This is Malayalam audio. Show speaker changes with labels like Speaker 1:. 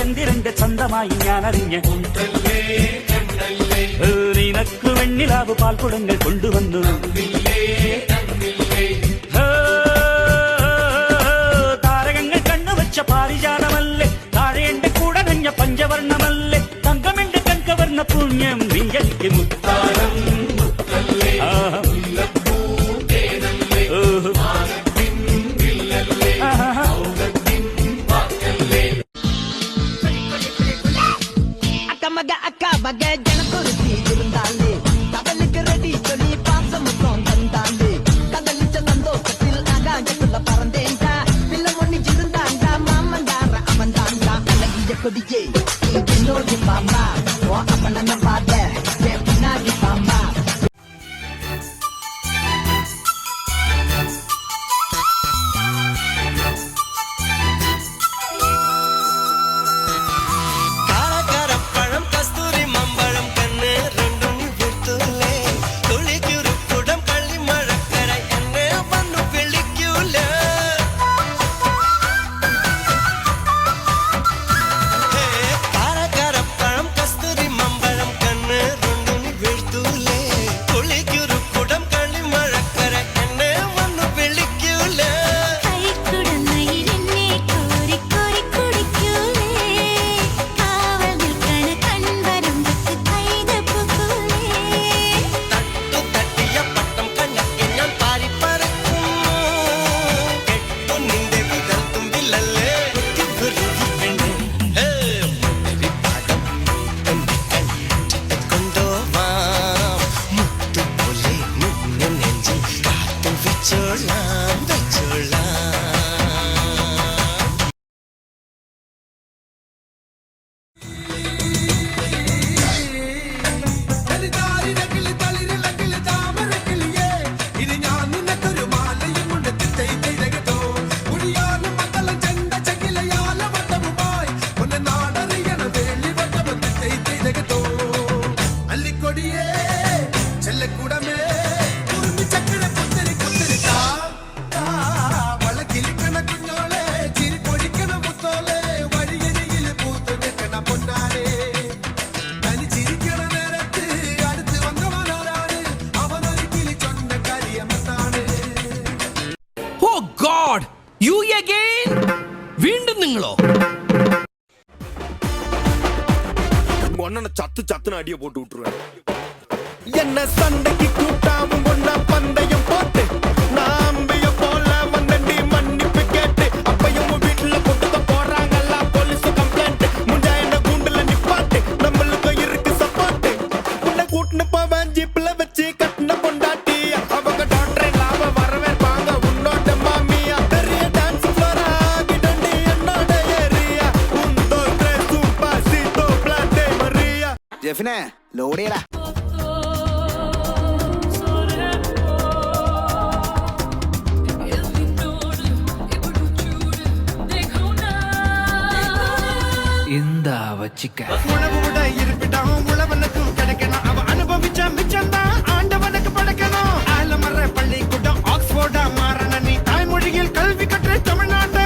Speaker 1: ചന്ദ്രന്റെ ചന്തമായി ഞാൻ അറിഞ്ഞ നിനക്ക് വെണ്ണിലാവ് പാൽക്കുടങ്ങൾ കൊണ്ടുവന്നു. താരകങ്ങൾ കണ്ണുവച്ച പാരിജാതമല്ലേ, താഴെ എന്റെ കൂടെ നഞ്ഞ പഞ്ചവർണ്ണമല്ലേ, തങ്കമെന്റെ കൺകവർണ്ണ പുണ്യം നീയലിക്ക് മുത്താരം.
Speaker 2: Bagai jangan kursi dirundale, tabalik ready joli pasam kondandale, kadali chalando katil aga jatulla parandenda, pilamoni jirundanda mamandara amandanda, lagi jakodiye, idino di mama, wa apana na bade, je pina di mama.
Speaker 3: You again? വീണ്ടും നിങ്ങളോ?
Speaker 4: ചത്ത് ചത്തിന് അടിയെ പോട്ട് വിട്ടുരുവ. എന്നെ സണ്ടയ്ക്ക് കൂട്ടാവും കൊണ്ട പന്തയം പോട്ട് നാമ്പിയ പോലെ വണ്ടി മണ്ണിപ്പ് കേട്ട് അപ്പയും വീട്ടിലെ കൊണ്ടുക പോറാങ്ങല്ല പോലീസ് കംപ്ലൈന്റ് മുണ്ടാ എന്നെ കൂണ്ടില നിപ്പാട്ട് നമ്മൾക്ക് ഇருக்கு സപ്പോർട്ട് ഉന്നെ കൂട്ടിന് പോവാൻ ജീപ്പിലെ വെച്ച് കട്ടിന പൊണ്ടാട്ടി അവക ഡോക്ടറെ ലാഭ വരവേ പാങ്ക ഉന്നോട്ട് മാമിയ പെരിയ ഡാൻസ് ഫ്ലോർ ആകിടണ്ടി എന്നോട് ഏറിയ ഉന്തോ ത്രേസും പാസിതോ പ്ലാറ്റെ മറിയ.
Speaker 5: ജെഫിനെ ലോഡ് ചെയ്യടാ.
Speaker 3: എന്താ വച്ചിക്ക
Speaker 4: உணவோட இருப்பிடம் உழவனுக்கும் கிடைக்கணும், அவன் அனுபவிச்ச மிச்சம்தான் ஆண்டவனுக்கு படைக்கணும். ஆலமர பள்ளிக்கூடம் ஆக்ஸ்போர்டா மாறன நீ தாய்மொழியில் கல்வி கற்று தமிழ்நாட்டு